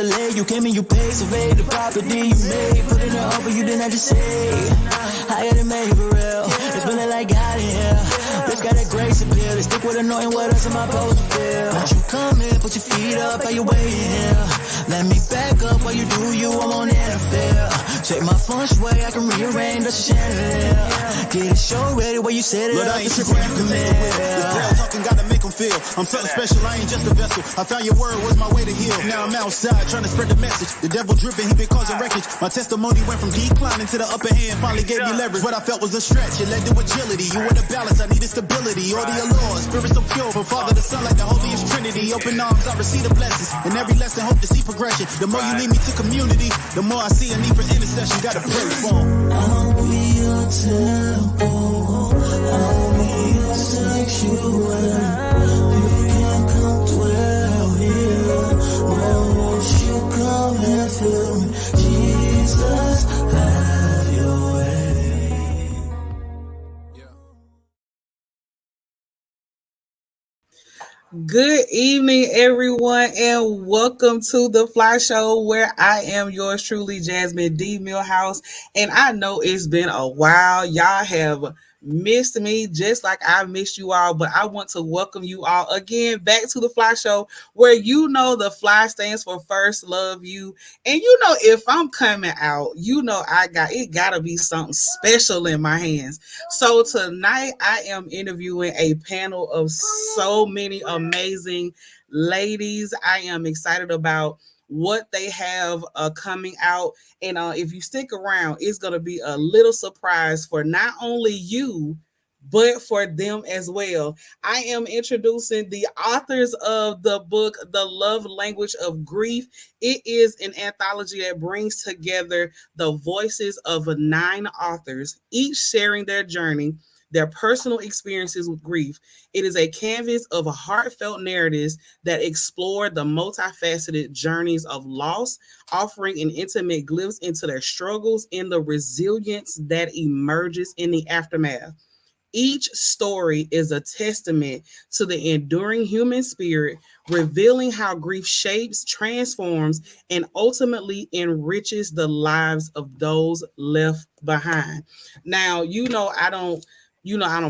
LA, you came and you paid, surveyed the property you made, put in an offer you didn't have to say. I got it made for real, it's feeling like God in here. Bitch got that grace appeal, they stick with annoying, what else am I supposed to feel? Won't you come in, put your feet up, how you waiting here? Let me back up while you do you, I'm on NFL. Take my feng shui, I can rearrange the chandelier. Get a show ready where you set it But up. I ain't tripping, you can make a will. The girl talking gotta make them feel. I'm something special, I ain't just a vessel. I found your word was my way to heal. Now I'm outside trying to spread the message. The devil dripping, he been causing wreckage. My testimony went from declining to the upper hand, finally gave me leverage. What I felt was a stretch, it led to agility. You were the balance, I needed stability. All the allure, spirit so pure. From Father to Son like the holiest Trinity. Open arms, I receive the blessings. In every lesson, hope to see progression. The more you lead me to community, the more I see a need for intercession. Gotta pray for 'em. I'll be your temple, I'll be your sanctuary. You can come dwell here, won't you come and fill me? Jesus, have your way. Good evening, everyone, and welcome to the F.L.Y Show, where I am yours truly, Jasmine D. Millhouse. And I know it's been a while. Y'all have missed me just like I missed you all, but I want to welcome you all again back to the F.L.Y Show, where you know the F.L.Y stands for First Love You. And you know, if I'm coming out, you know it gotta be something special in my hands. So tonight I am interviewing a panel of so many amazing ladies. I am excited about what they have coming out. And if you stick around, it's going to be a little surprise for not only you, but for them as well. I am introducing the authors of the book, The Love Language of Grief. It is an anthology that brings together the voices of 9 authors, each sharing their journey, their personal experiences with grief. It is a canvas of heartfelt narratives that explore the multifaceted journeys of loss, offering an intimate glimpse into their struggles and the resilience that emerges in the aftermath. Each story is a testament to the enduring human spirit, revealing how grief shapes, transforms, and ultimately enriches the lives of those left behind. Now, I don't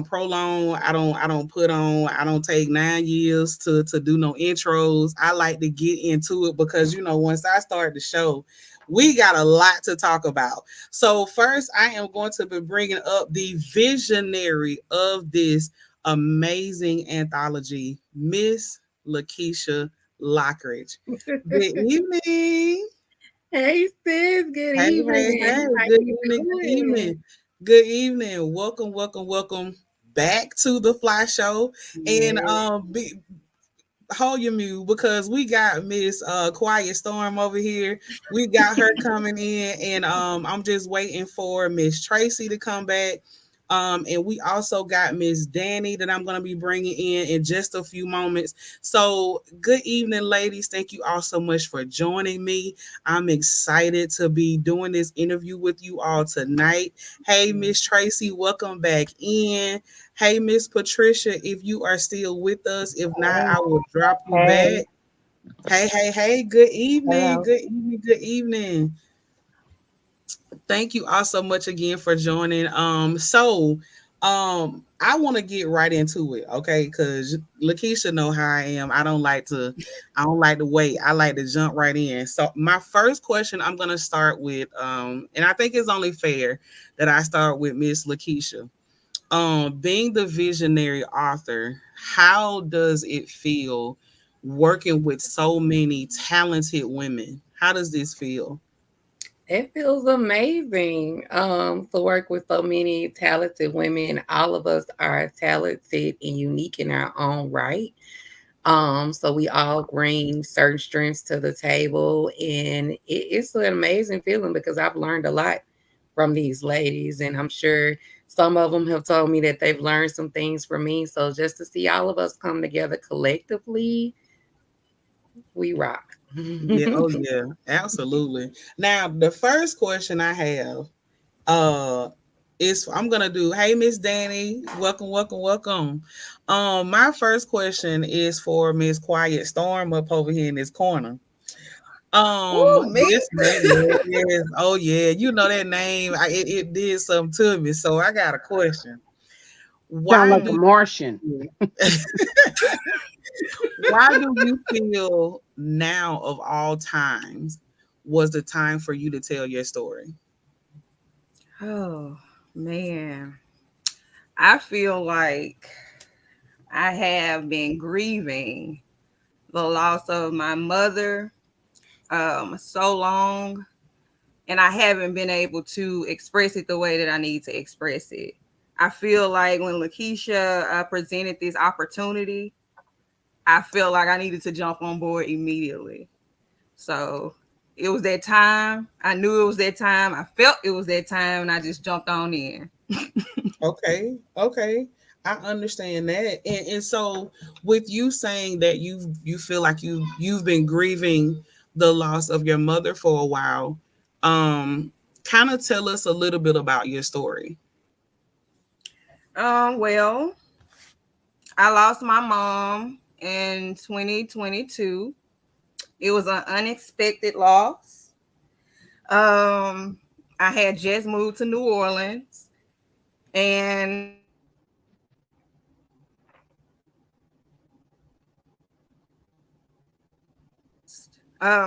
prolong, I don't put on, I don't take 9 years to do no intros. I like to get into it because once I start the show, we got a lot to talk about. So first, I am going to be bringing up the visionary of this amazing anthology, Miss Lakeisha Lockridge. Good evening. Hey sis, good Hey, evening. hey, How good you evening, good doing? evening. Good evening. Welcome, welcome, welcome back to the F.L.Y Show. And Yes. hold your mute because we got Miss Quiet Storm over here. We got her coming in, and I'm just waiting for Miss Tracy to come back. And we also got Miss Danny that I'm going to be bringing in just a few moments. So, good evening, ladies. Thank you all so much for joining me. I'm excited to be doing this interview with you all tonight. Hey, Miss Tracy, welcome back in. Hey, Miss Patricia, if you are still with us. If not, I will drop you Hey. back. Hey, hey, hey, good evening. Hello. Good evening. Good evening. Thank you all so much again for joining. I want to get right into it, okay? Because Lakeisha know how I am. I don't like to wait. I like to jump right in. So my first question I'm gonna start with, and I think it's only fair that I start with Miss Lakeisha. Being the visionary author, how does it feel working with so many talented women? How does this feel? It feels amazing to work with so many talented women. All of us are talented and unique in our own right. So we all bring certain strengths to the table, and it's an amazing feeling because I've learned a lot from these ladies, and I'm sure some of them have told me that they've learned some things from me. So just to see all of us come together collectively, we rock. Yeah, oh yeah, absolutely. Now, the first question I have uh is I'm gonna do, hey Miss Danny, welcome, welcome, welcome. My first question is for Miss Quiet Storm up over here in this corner. This name, yes, oh yeah, you know that name. It did something to me. So I got a question. Sound Why like a do Martian. you why do you feel now of all times was the time for you to tell your story? Oh man, I feel like I have been grieving the loss of my mother so long, and I haven't been able to express it the way that I need to express it. I feel like when Lakeisha presented this opportunity, I feel like I needed to jump on board immediately. So it was that time. I knew it was that time. I felt it was that time, and I just jumped on in. Okay, okay. I understand that. And so with you saying that you feel like you've been grieving the loss of your mother for a while, kind of tell us a little bit about your story. Well, I lost my mom in 2022. It was an unexpected loss. I had just moved to New Orleans, and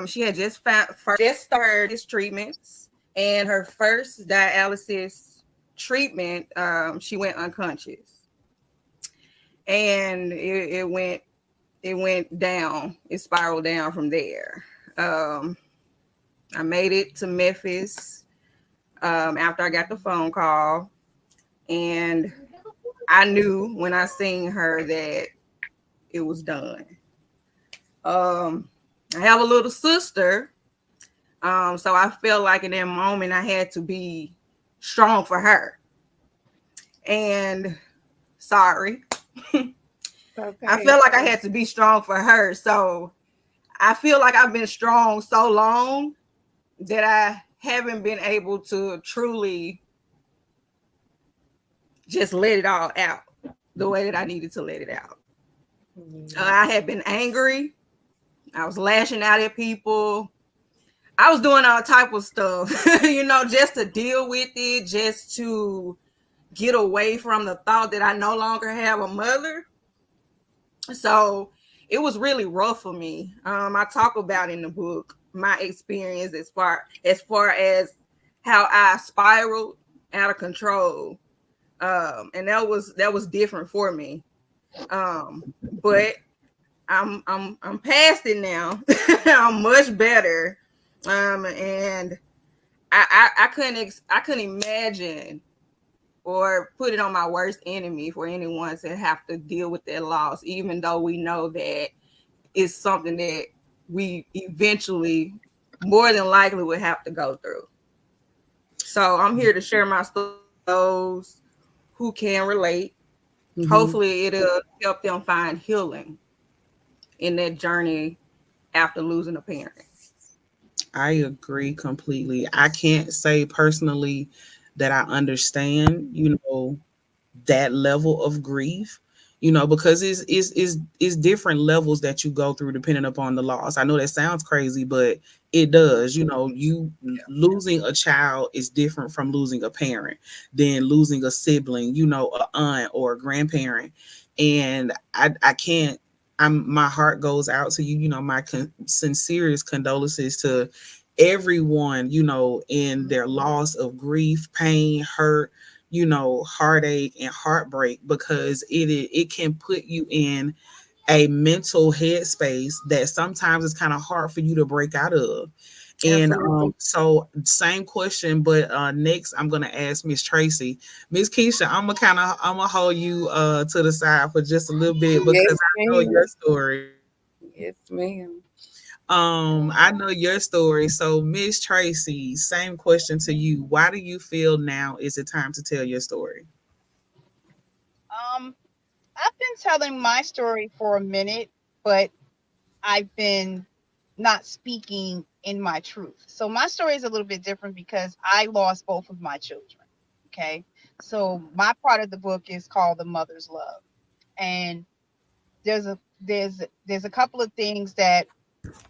she had just started his treatments, and her first dialysis treatment, she went unconscious, and it went down. It spiraled down from there. Um, I made it to Memphis after I got the phone call, and I knew when I seen her that it was done. Um, I have a little sister, so I felt like in that moment I had to be strong for her. And sorry, I Okay. felt like I had to be strong for her. So I feel like I've been strong so long that I haven't been able to truly just let it all out the way that I needed to let it out. I had been angry. I was lashing out at people. I was doing all type of stuff, just to deal with it, just to get away from the thought that I no longer have a mother. So it was really rough for me. I talk about in the book my experience as far as how I spiraled out of control, and that was different for me. But I'm past it now. I'm much better, and I couldn't imagine or put it on my worst enemy for anyone to have to deal with that loss, even though we know that it's something that we eventually, more than likely, would have to go through. So I'm here to share my story with those who can relate. Mhm. Hopefully, it'll help them find healing in that journey after losing a parent. I agree completely. I can't say personally that I understand, that level of grief, because it's different levels that you go through depending upon the loss. I know that sounds crazy, but it does. You losing a child is different from losing a parent than losing a sibling, a aunt or a grandparent. And I can't. My heart goes out to you. My sincerest condolences to everyone. In their loss of grief, pain, hurt, heartache and heartbreak, because it can put you in a mental headspace that sometimes it's kind of hard for you to break out of. And Absolutely. so same question, but next I'm gonna ask Miss Tracy. Miss Keisha, I'm gonna hold you to the side for just a little bit Yes, because I know ma'am. your story. Yes, ma'am. I know your story. So Miss Tracy, same question to you. Why do you feel now is the time to tell your story? Um, I've been telling my story for a minute, but I've been not speaking in my truth. So my story is a little bit different because I lost both of my children. Okay. So my part of the book is called The Mother's Love. And there's a couple of things that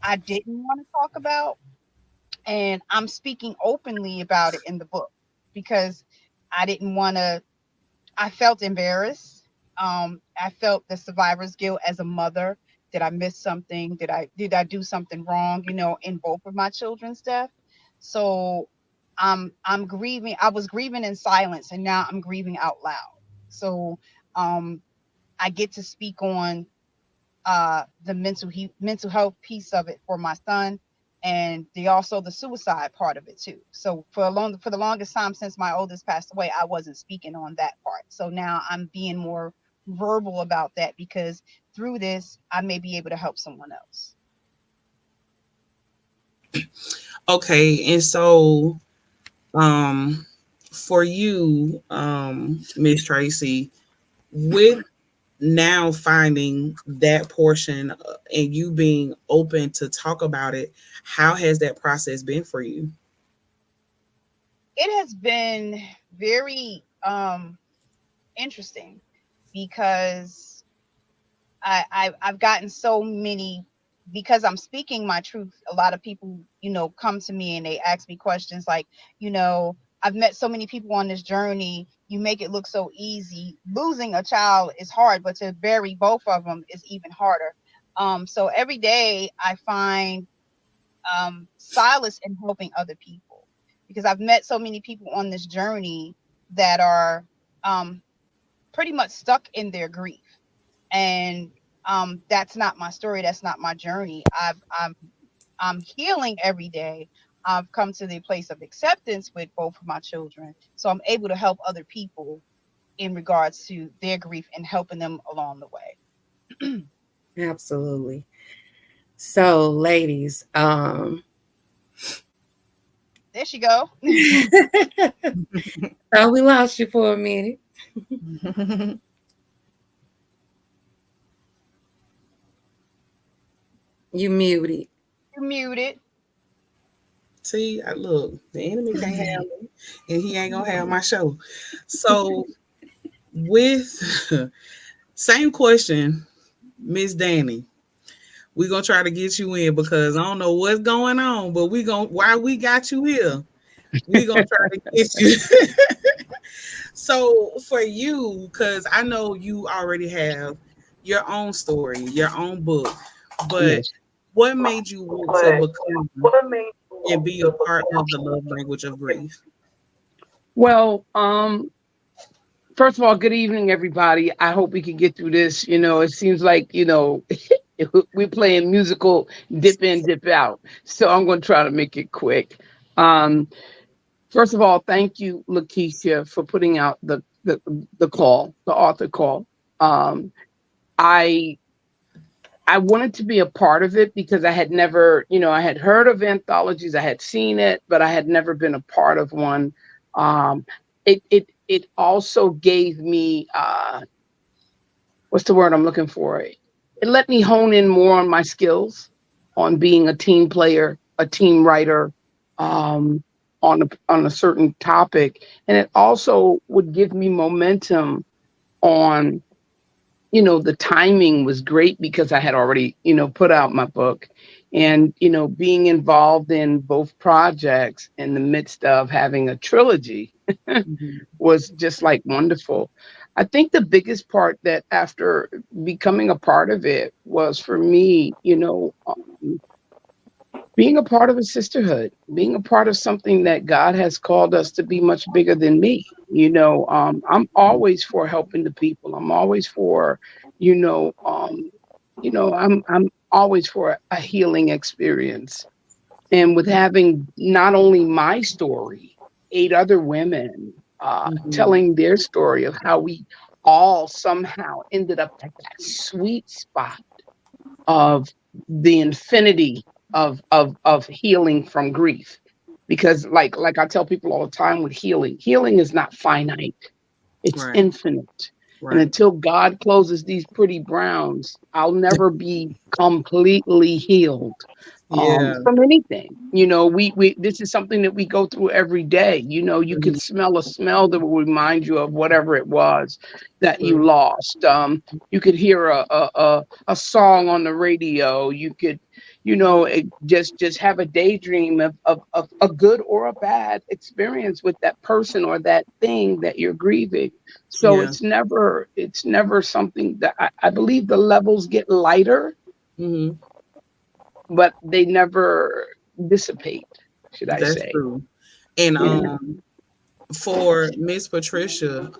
I didn't want to talk about, and I'm speaking openly about it in the book because I didn't want to. I felt embarrassed. I felt the survivor's guilt as a mother. Did I miss something? Did I do something wrong? In both of my children's death. So I'm grieving. I was grieving in silence, and now I'm grieving out loud. So um, I get to speak on the mental health piece of it for my son, and the suicide part of it too. So for the longest time since my oldest passed away, I wasn't speaking on that part. So now I'm being more verbal about that because through this I may be able to help someone else. Okay, and so for you, Miss Tracy, with now finding that portion and you being open to talk about it, how has that process been for you? It has been very interesting because I've gotten so many, because I'm speaking my truth. A lot of people, come to me and they ask me questions like, I've met so many people on this journey. You make it look so easy. Losing a child is hard, but to bury both of them is even harder. So every day I find solace in helping other people because I've met so many people on this journey that are um, pretty much stuck in their grief, and that's not my story. That's not my journey. I'm healing every day. I've come to the place of acceptance with both of my children, so I'm able to help other people in regards to their grief and helping them along the way. Absolutely. So, ladies, There she go. oh, we lost you for a minute. You muted. You're muted. See, look, the enemy can't have me, and he ain't gonna have my show. So, with same question, Miss Danny, we gonna try to get you in because I don't know what's going on, but while we got you here, we gonna try to get you. So for you, because I know you already have your own story, your own book, but Yes. what made you want to become and be a part of the love language of grief? Well, first of all, good evening, everybody. I hope we can get through this. It seems like, we're playing musical dip in, dip out. So I'm going to try to make it quick. Um, First of all, thank you, Lakeisha, for putting out the call, the author call. Um, I I wanted to be a part of it because I had never, I had heard of anthologies, I had seen it, but I had never been a part of one. It also gave me what's the word I'm looking for? It let me hone in more on my skills, on being a team player, a team writer, um, on a certain topic, and it also would give me momentum on, the timing was great because I had already, put out my book, and, being involved in both projects in the midst of having a trilogy Mhm. was just like wonderful. I think the biggest part that after becoming a part of it was for me, being a part of a sisterhood, being a part of something that God has called us to be much bigger than me. I'm always for helping the people. I'm always for, you know, um, I'm always for a healing experience. And with having not only my story, 8 other women Mhm. telling their story of how we all somehow ended up at that sweet spot of the infinity of healing from grief. Because like I tell people all the time with healing is not finite, it's Right, infinite. And right. until God closes these pretty browns, I'll never be completely healed Yeah. from anything. We this is something that we go through every day. You can Mhm. smell a smell that will remind you of whatever it was that you True. lost. You could hear a song on the radio. You could, just have a daydream of a good or a bad experience with that person or that thing that you're grieving. So Yeah. it's never something that I believe the levels get lighter, Hmm. but they never dissipate, should I That's say. true. And Yeah. for Miss Patricia,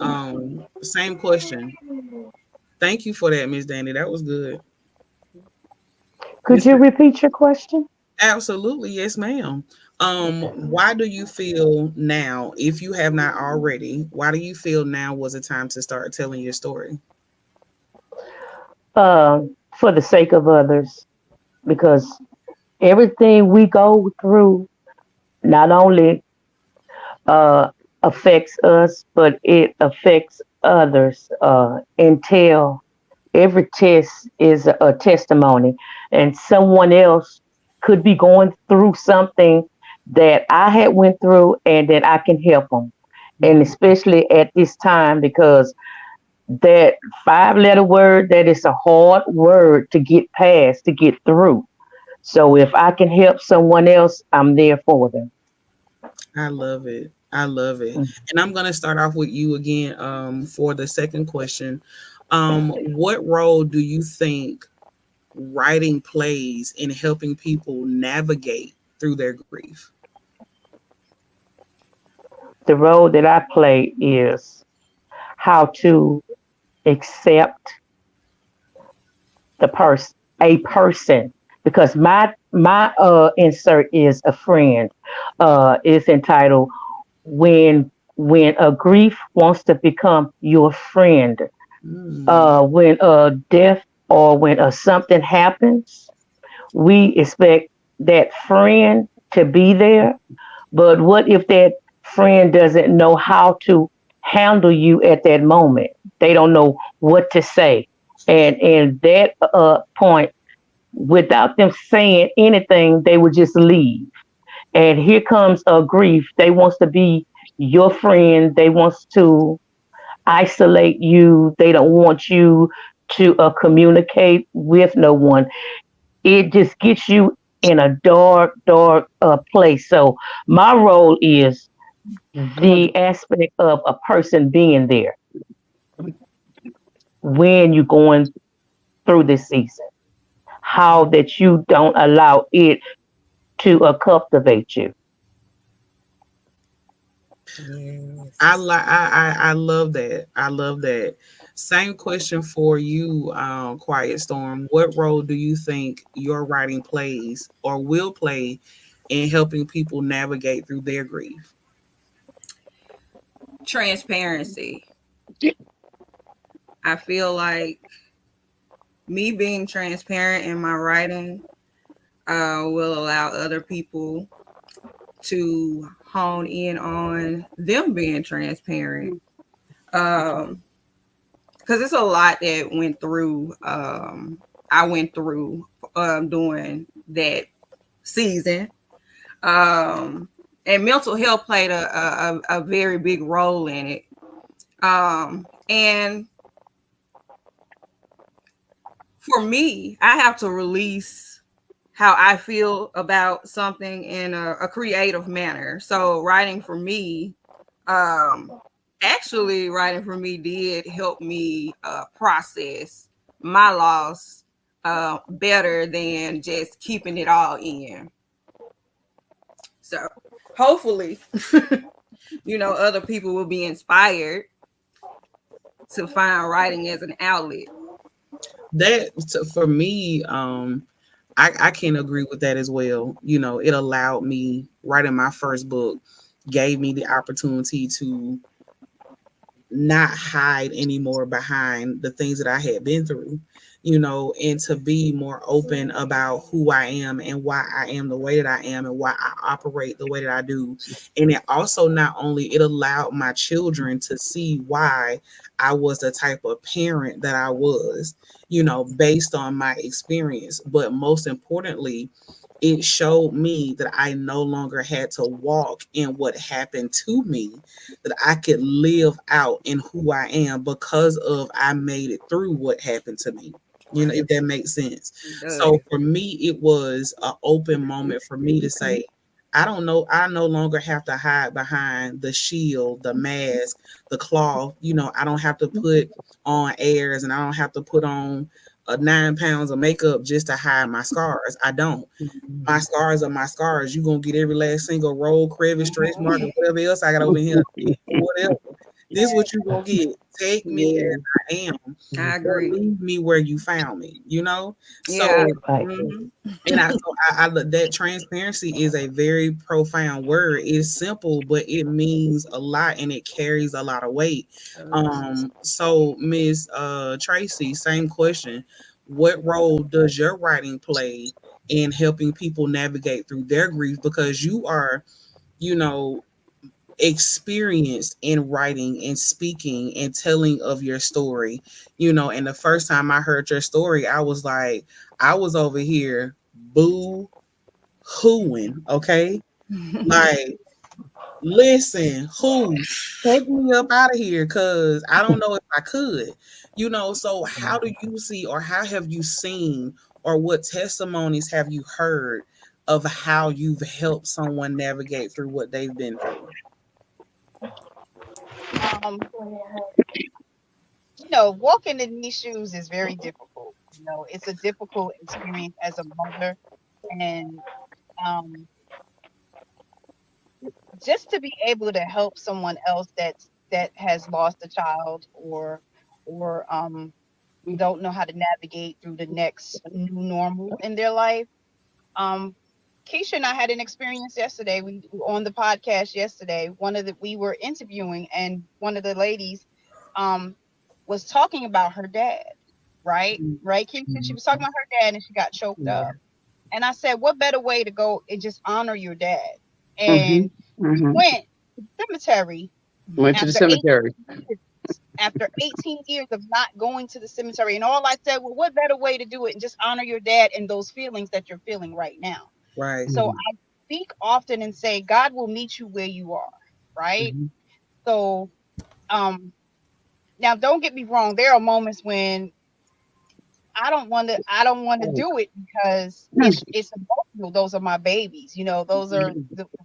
same question. Thank you for that, Miss Danny. That was good. Could Miss you repeat your question? Absolutely, yes, ma'am. Why do you feel now, if you have not already, why do you feel now was the time to start telling your story? For the sake of others, because everything we go through not only uh, affects us, but it affects others. Until every test is a testimony, and someone else could be going through something that I had went through, and that I can help them. And Mhm. especially at this time, because that 5 letter word, that is a hard word to get past, to get through. So if I can help someone else, I'm there for them. I love it. I love it. And I'm gonna start off with you again for the second question. What role do you think writing plays in helping people navigate through their grief? The role that I play is how to accept the person, a person, because my insert is a friend. Is entitled when a grief wants to become your friend. Mm, When a death or when a something happens, we expect that friend to be there. But what if that friend doesn't know how to handle you at that moment? They don't know what to say. And that point, without them saying anything, they would just leave. And here comes a grief. They wants to be your friend. They wants to isolate you. They don't want you to communicate with no one. It just gets you in a dark, dark place. So my role is the aspect of a person being there when you're going through this season. How that you don't allow it to cultivate you. I Yes. like I love that. I love that. Same question for you, Quiet Storm. What role do you think your writing plays or will play in helping people navigate through their grief? Transparency. I feel like me being transparent in my writing will allow other people to hone in on them being transparent. Because it's a lot that went through. I went through during that season, and mental health played a very big role in it. And for me, I have to release how I feel about something in a creative manner. So um, writing for me did help me process my loss better than just keeping it all in. So hopefully, other people will be inspired to find writing as an outlet. For me, I can agree with that as well. It allowed me writing my first book, gave me the opportunity to not hide anymore behind the things that I had been through, and to be more open about who I am and why I am the way that I am and why I operate the way that I do. And it also not only it allowed my children to see why I was the type of parent that I was, based on my experience, but most importantly, it showed me that I no longer had to walk in what happened to me, that I could live out in who I am because of I made it through what happened to me. if that makes sense. It So does. for me, it was an open moment for me to say, I don't know, I no longer have to hide behind the shield, the mask, the cloth. I don't have to put on airs, and I don't have to put on 9 pounds of makeup just to hide my scars. I don't. My scars are my scars. You gonna get every last single roll, crevice, stretch mark, and whatever else I got over here. Whatever. This what you gonna get. Take me as Yeah. I am, I or agree. leave me where you found me. Yeah. So, Right. and I that transparency is a very profound word. It's simple, but it means a lot, and it carries a lot of weight. So Miss Tracy, same question. What role does your writing play in helping people navigate through their grief? Because you are, you know, experienced in writing and speaking and telling of your story, and the first time I heard your story, I was like, I was over here boo hooing, okay? Like, listen, who take me up out of here, because I don't know if I could. So how do you see, or how have you seen, or what testimonies have you heard of how you've helped someone navigate through what they've been through? Um, walking in these shoes is very difficult. It's a difficult experience as a mother, and um, just to be able to help someone else that has lost a child, or don't know how to navigate through the next new normal in their life. Um, Keisha and I had an experience yesterday. We were on the podcast yesterday. We were interviewing, and one of the ladies um was talking about her dad. Right, right, Keisha. She was talking about her dad, and she got choked up. And I said, "What better way to go and just honor your dad?" Mm-hmm. And we Mm-hmm. went to the cemetery Went to the after cemetery. years, after 18 years of not going to the cemetery. And all I said, well, what better way to do it and just honor your dad and those feelings that you're feeling right now? Right. So I speak often and say, God will meet you where you are, right? Mm-hmm. So um now don't get me wrong, there are moments when I don't want to do it because it's emotional. Those are my babies. Those are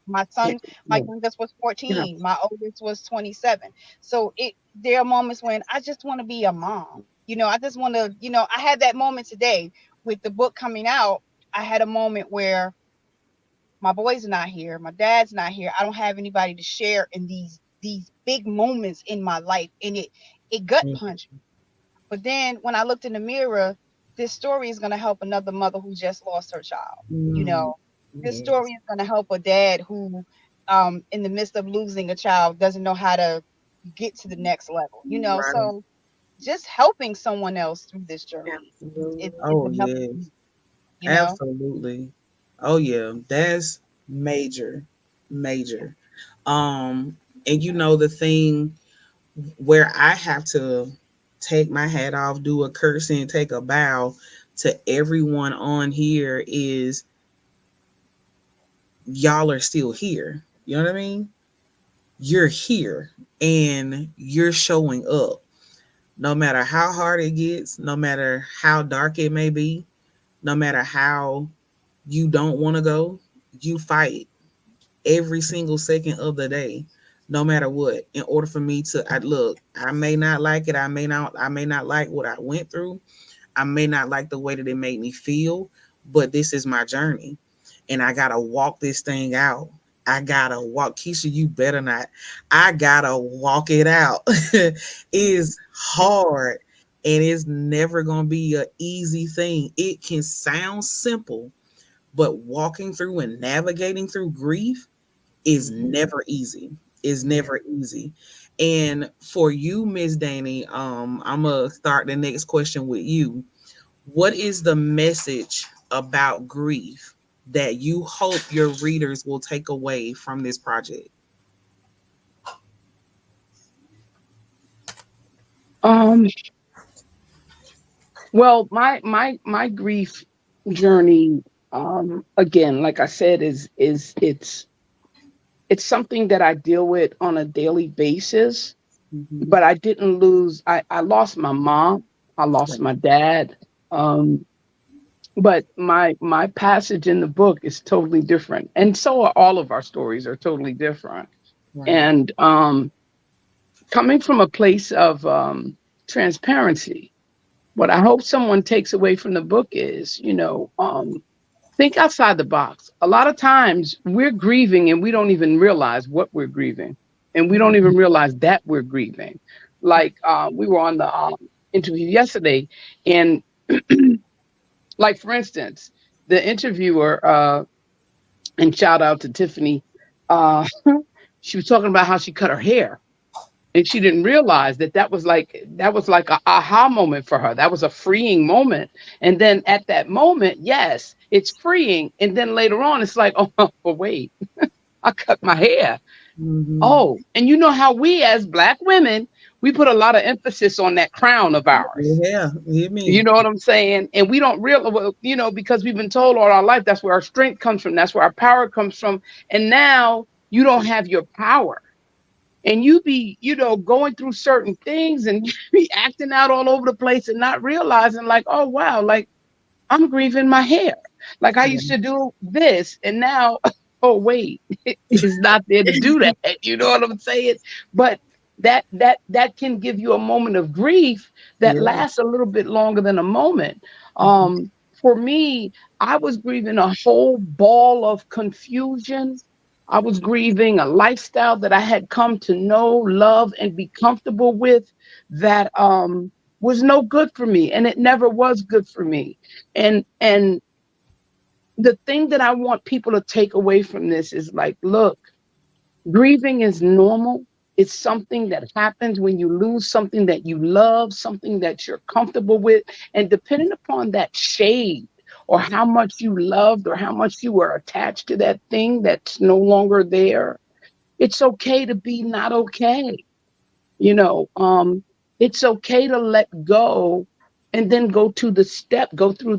my son. My youngest was 14. My oldest was 27. So there are moments when I just want to be a mom. I just want to, I had that moment today with the book coming out. I had a moment where my boy's not here, my dad's not here. I don't have anybody to share in these big moments in my life, and it gut punched. But then when I looked in the mirror, this story is going to help another mother who just lost her child. You Mm, know, this yes. story is going to help a dad who, in the midst of losing a child, doesn't know how to get to the next level. Right. So just helping someone else through this journey Absolutely. is Oh, enough for yes. me. You know, Absolutely. Oh, yeah. That's major. Major. Um, and the thing where I have to take my hat off, do a curtsy, and take a bow to everyone on here is y'all are still here. You know what I mean? You're here and you're showing up. No matter how hard it gets, no matter how dark it may be, no matter how you don't want to go, you fight every single second of the day, no matter what, in order for me to look. I may not like it, I may not like what I went through, I may not like the way that it made me feel, but this is my journey, and I gotta walk this thing out. I gotta walk. Keisha, you better not. I gotta walk it out. It's hard, and it's never gonna be an easy thing. It can sound simple, but walking through and navigating through grief is never easy. Is never easy. And for you, Miss Danny, I'm gonna start the next question with you. What is the message about grief that you hope your readers will take away from this project? Um, well, my grief journey, again, like I said, is it's something that I deal with on a daily basis. Mm-hmm. But I didn't lose. I lost my mom. I lost my dad. Um, but my passage in the book is totally different, and so are all of our stories are totally different. Right. And coming from a place of transparency, what I hope someone takes away from the book is, think outside the box. A lot of times we're grieving and we don't even realize what we're grieving, and we don't even realize that we're grieving. Like we were on the interview yesterday, and like for instance, the interviewer and shout out to Tiffany, uh, she was talking about how she cut her hair, and she didn't realize that was like a aha moment for her. That was a freeing moment. And then at that moment, yes, it's freeing, and then later on it's like, oh, but wait, I cut my hair. Mm-hmm. Oh, and you know how we as Black women, we put a lot of emphasis on that crown of ours. Yeah, hear You me. know what I'm saying? And we don't realize, well, because we've been told all our life that's where our strength comes from, that's where our power comes from. And now you don't have your power, and you be, going through certain things, and you be acting out all over the place and not realizing, like, oh wow, like I'm grieving my hair. Like I used Yeah. to do this, and now, oh wait, it's not there to do that. You know what I'm saying? But that can give you a moment of grief that Yeah. lasts a little bit longer than a moment. Mhm. For me, I was grieving a whole ball of confusion. I was grieving a lifestyle that I had come to know, love, and be comfortable with that was no good for me, and it never was good for me. And the thing that I want people to take away from this is like, look, grieving is normal. It's something that happens when you lose something that you love, something that you're comfortable with. And depending upon that shade, or how much you loved, or how much you were attached to that thing that's no longer there, it's okay to be not okay. you know um it's okay to let go, and then go through the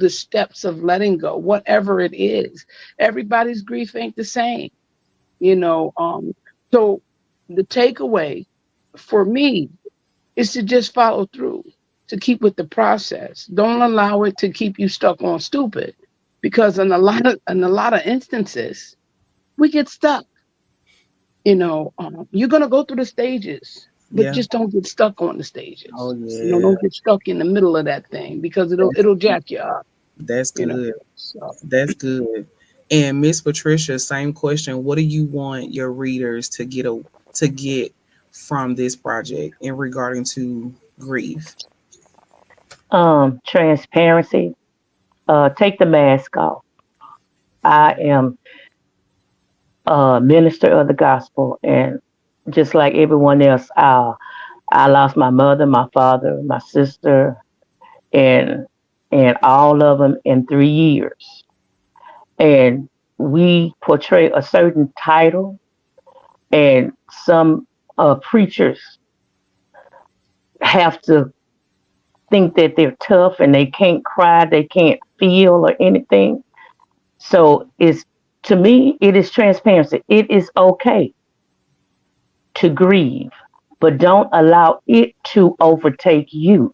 steps of letting go, whatever it is. Everybody's grief ain't the same. you know um so the takeaway for me is to just follow through, to keep with the process. Don't allow it to keep you stuck on stupid, because in a lot of instances we get stuck. You're gonna go through the stages, but Yeah. just don't get stuck on the Oh stages. yeah. Don't get stuck in the middle of that thing, because it'll That's it'll jack you up. that's You know. good. So That's good. And Miss Patricia, same question. What do you want your readers to get from this project in regarding to grief? Transparency. Take the mask off. I am a minister of the gospel, and just like everyone else, I lost my mother, my father, my sister, and all of them in 3 years. And we portray a certain title, and some preachers have to think that they're tough and they can't cry, they can't feel or anything. So it's to me, it is transparency. It is okay to grieve, but don't allow it to overtake you.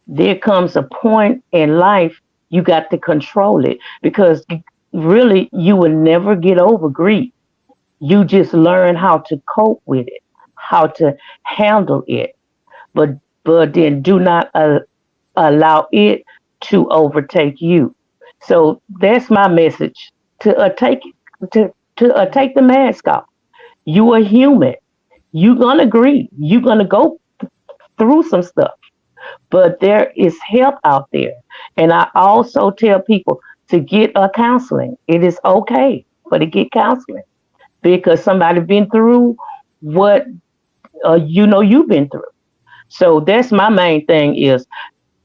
There comes a point in life you got to control it, because really you will never get over grief. You just learn how to cope with it, how to handle it, but then do not allow it to overtake you. So that's my message: to take the mask off. You are human. You're gonna grieve. You're gonna go through some stuff, but there is help out there. And I also tell people to get a counseling. It is okay for to get counseling, because somebody been through what you've been through. So that's my main thing: is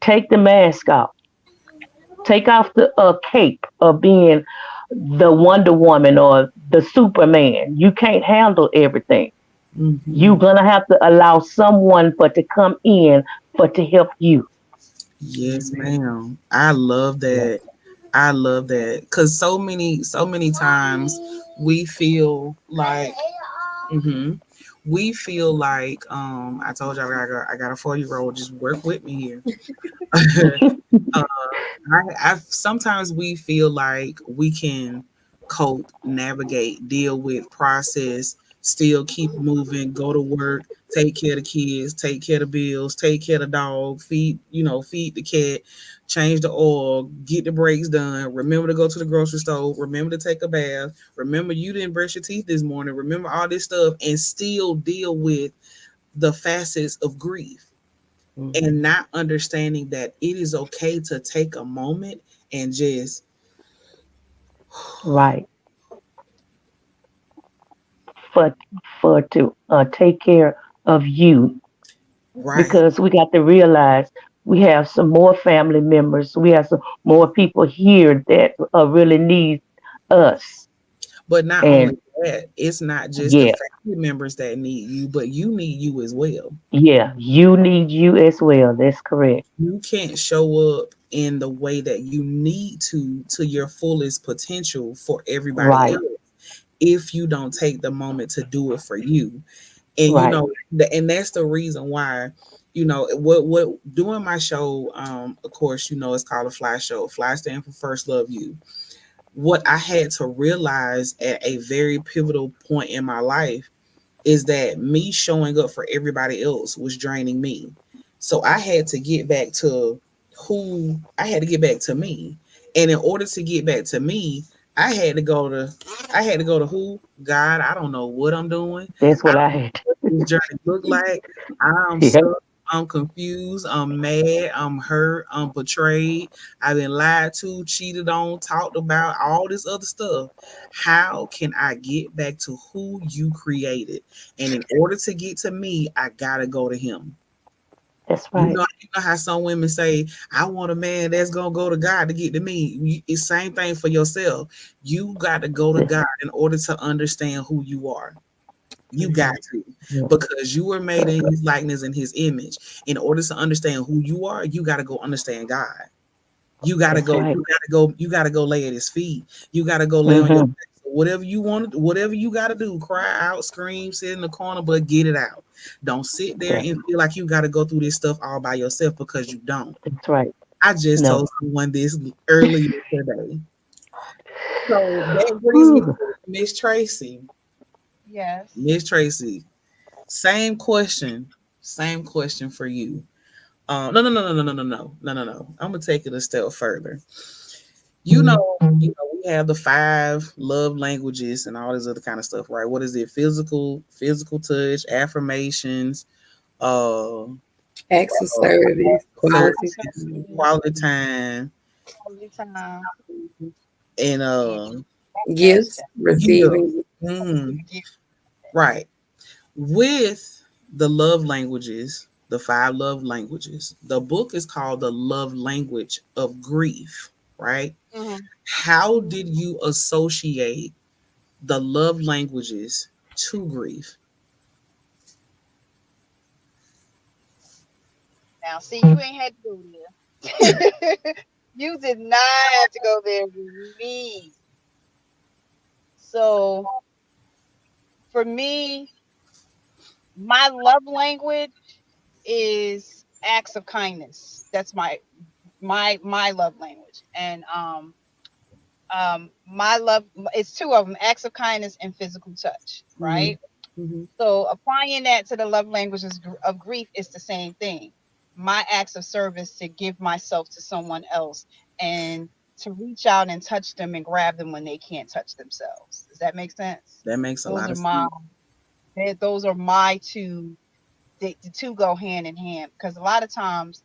take the mask off. Take off the cape of being the Wonder Woman or the Superman. You can't handle everything. You're Hmm. gonna have to allow someone for to come in for to help you. Yes, ma'am. I love that. I love that because so many times we feel like hmm We feel like I told you I got a 4-year old. Just work with me here. uh, I sometimes we feel like we can cope, navigate, deal with, process, still keep moving, go to work, take care of the kids, take care of the bills, take care of the dog, feed the cat, change the oil, get the brakes done, remember to go to the grocery store, remember to take a bath, remember you didn't brush your teeth this morning, remember all this stuff, and still deal with the facets of grief and not understanding that it is okay to take a moment and just Right. For to take care of you, right. because we got to realize we have some more family members. We have some more people here that really need us. But not only And that, it's not just the yeah, family members that need you, but you need you as well. yeah, you need you as well. That's correct. You can't show up in the way that you need to your fullest potential for everybody Right, else if you don't take the moment to do it for you. And right. and that's the reason why what doing my show, of course, it's called a Fly show. Fly stand for First Love You. What I had to realize at a very pivotal point in my life is that me showing up for everybody else was draining me. So I had to get back to I had to get back to me. And in order to get back to me, I had to go to who? God, I don't know what I'm doing. That's I what don't I know had. what this journey look like. I'm Yeah, stuck. I'm confused. I'm mad. I'm hurt. I'm betrayed. I've been lied to, cheated on, talked about, all this other stuff. How can I get back to who you created? And in order to get to me, I gotta go to him. that's You right. know, you know how some women say, "I want a man that's gonna go to God to get to me." It's same thing for yourself. You got to go to God in order to understand who you are. You got to, Yeah, because you were made in His likeness and His image. In order to understand who you are, you got to go understand God. You gotta that's go, right. you gotta go lay at his feet. You gotta go lay on your Mm-hmm. face. Whatever you want, whatever you gotta do, cry out, scream, sit in the corner, but get it out. Don't sit there Yeah, and feel like you gotta go through this stuff all by yourself, because you don't. that's right. I just No. told someone this earlier today. So that brings me Whew. to Miss Tracy. Yes. Miss Tracy, same question. Same question for you. No, no, no, no, no, no, no, no, no, no, no. I'm gonna take it a step further. We have the 5 love languages and all this other kind of stuff, right? What is it? Physical touch, affirmations, uh, Acts of uh service, quality service, Absolutely. time, quality time, All the time. and And that's gifts, just give. receiving. Mhm. give. Right. With the love languages, the 5 love languages, the book is called The Love Language of Grief, right? Mhm. How did you associate the love languages to grief? Now, see, you ain't had to go there. You did not have to go there with me. So, for me, my love language is acts of kindness. That's my love language. And my love, it's two of them: acts of kindness and physical touch, Mm-hmm. right? Mm-hmm. So applying that to the love languages of grief is the same thing. My acts of service to give myself to someone else and to reach out and touch them and grab them when they can't touch themselves. Does that make sense? That makes a Those lot are of my sense. those are my two. The two go hand in hand, because a lot of times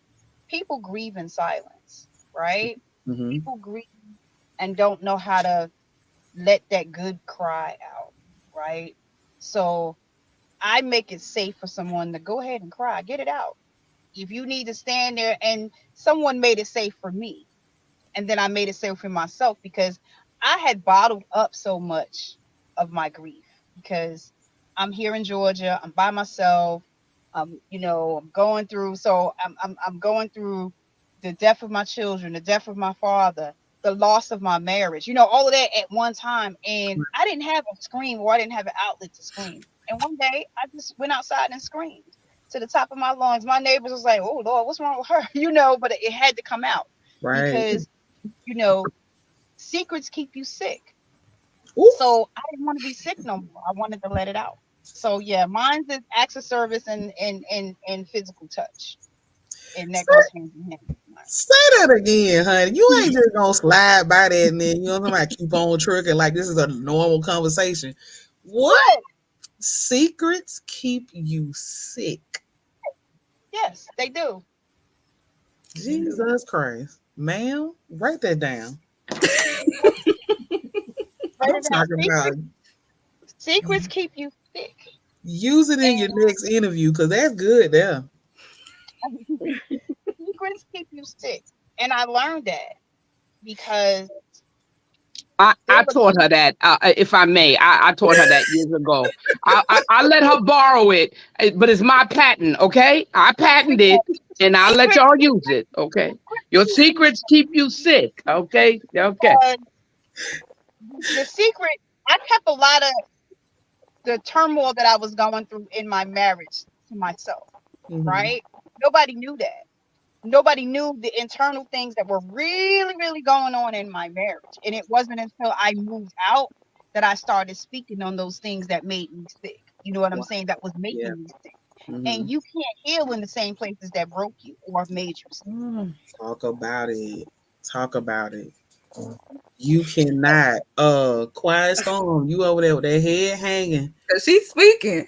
people grieve in silence, right? Mm-hmm. People grieve and don't know how to let that good cry out, right? So I make it safe for someone to go ahead and cry, get it out. If you need to stand there, and someone made it safe for me, and then I made it safe for myself, because I had bottled up so much of my grief, because I'm here in Georgia, I'm by myself, I'm going through, so I'm going through the death of my children, the death of my father, the loss of my marriage, all of that at one time, and I didn't have a scream, or I didn't have an outlet to scream. And one day I just went outside and screamed to the top of my lungs. My neighbors was like, "Oh Lord, what's wrong with her?" But it had to come out Right. because, you know, secrets keep you sick. Ooh. So I didn't want to be sick no more. I wanted to let it out. So yeah, mine's is acts of service and physical touch. And that goes hand in hand with mine. Say that again, honey. You ain't just gonna slide by that and then somebody keep on trucking like this is a normal conversation. What? What? Secrets keep you sick. Yes, they do. Jesus Christ. Ma'am, write that down. Write I'm it down. talking about Secrets keep you sick. use it in your next interview because that's good there. Secrets keep you sick. And I learned that because there I was taught her that, if I may. I taught her that years ago. I let her borrow it, but it's my patent, okay? I patented it, and I'll let secret, y'all use it, okay? Your secrets keep you sick, okay? Okay. uh, the secret, I kept a lot of the turmoil that I was going through in my marriage to myself, Mhm. right? Nobody knew that. Nobody knew the internal things that were really, really going on in my marriage. And it wasn't until I moved out that I started speaking on those things that made me sick. You know what I'm Wow. saying? That was Yeah. making me sick. Mhm. And you can't heal in the same places that broke you or made you sick. Talk about it. Talk about it. You cannot. Quiet storm. You over there with that head hanging. She's speaking.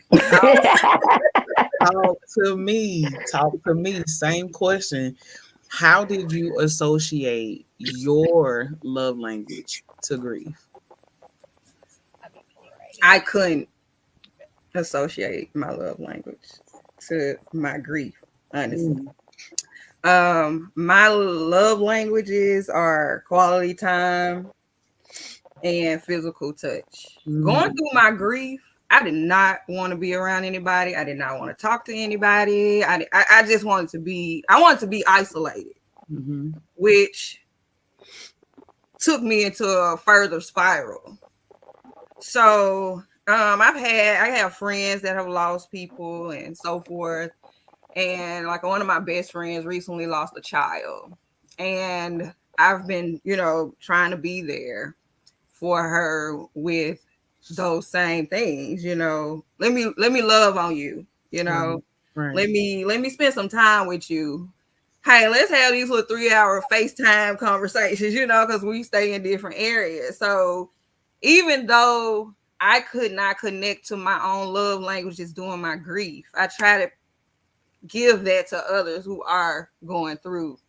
Talk to me. Talk to me. Same question. How did you associate your love language to grief? I'll be right I here. couldn't associate my love language to my grief, honestly. Mm. My love languages are quality time and physical touch. Going Mm. through my grief, I did not want to be around anybody. I did not want to talk to anybody. I just wanted to be, I wanted to be isolated, Mm-hmm. which took me into a further spiral. So I have friends that have lost people and so forth. And like one of my best friends recently lost a child. And I've been, trying to be there for her with those same things, let me love on you, Right. Right. let me spend some time with you. Hey, let's have these little 3-hour FaceTime conversations, because we stay in different areas. So even though I could not connect to my own love languages during my grief, I try to give that to others who are going through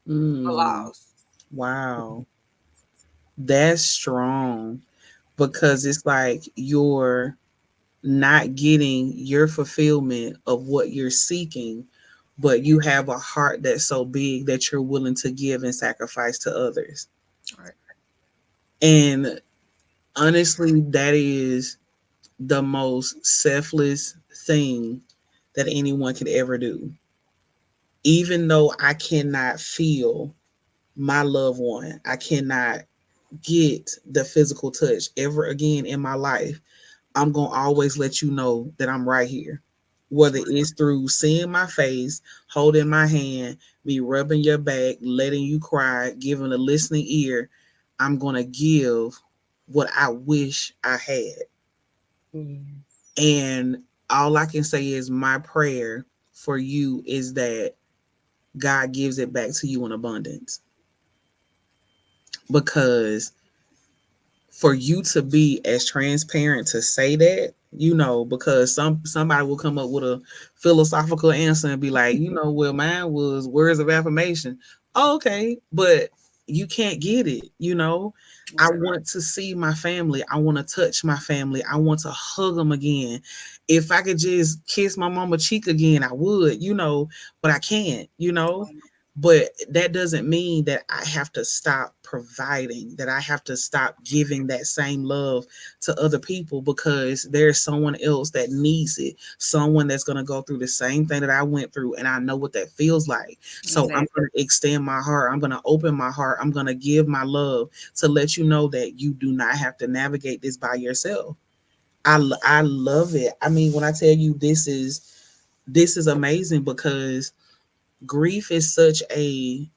a Mm. loss. Wow. That's strong because it's like you're not getting your fulfillment of what you're seeking, but you have a heart that's so big that you're willing to give and sacrifice to others. Right. And honestly, that is the most selfless thing that anyone could ever do. Even though I cannot feel my loved one, I cannot get the physical touch ever again in my life. I'm going to always let you know that I'm right here. Whether it's through seeing my face, holding my hand, me rubbing your back, letting you cry, giving a listening ear, I'm going to give what I wish I had. And all I can say is my prayer for you is that God gives it back to you in abundance. Because for you to be as transparent to say that, because somebody will come up with a philosophical answer and be like, well, mine was words of affirmation. Oh, okay, but you can't get it. I want to see my family. I want to touch my family. I want to hug them again. If I could just kiss my mama cheek again, I would, but I can't. But that doesn't mean that I have to stop providing, that I have to stop giving that same love to other people because there's someone else that needs it, someone that's going to go through the same thing that I went through, and I know what that feels like. So I'm going to extend my heart. I'm going to open my heart. I'm going to give my love to let you know that you do not have to navigate this by yourself. I love it. I mean, when I tell you this is amazing because grief is such a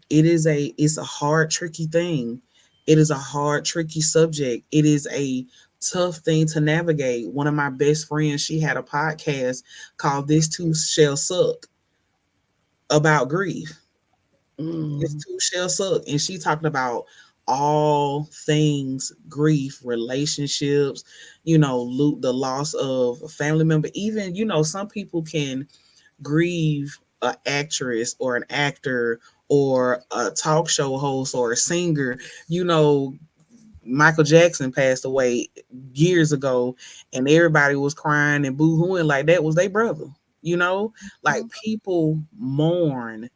it's a hard tricky thing. It is a hard tricky subject. It is a tough thing to navigate. One of my best friends, she had a podcast called This Too Shall Suck about grief. This Mm. too shall suck. And she talked about all things grief, relationships, the loss of a family member. Even, some people can grieve an actress or an actor or a talk show host or a singer. You know, Michael Jackson passed away years ago, and everybody was crying and boo-hooing like that was their brother. You know, like people mourn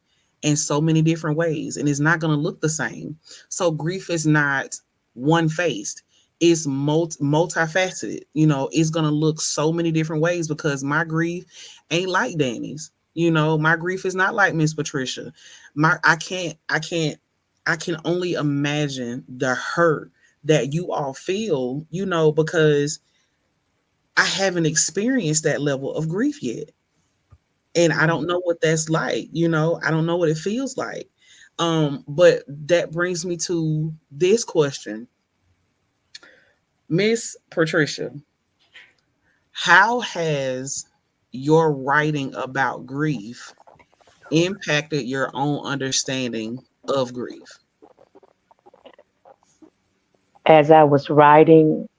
in so many different ways, and it's not going to look the same. So grief is not one faced. It's multifaceted. It's going to look so many different ways because my grief ain't like Danny's. My grief is not like Miss Patricia. My I can only imagine the hurt that you all feel, because I haven't experienced that level of grief yet. And I don't know what that's like, I don't know what it feels like. But that brings me to this question. Miss Patricia, how has your writing about grief impacted your own understanding of grief? As I was writing,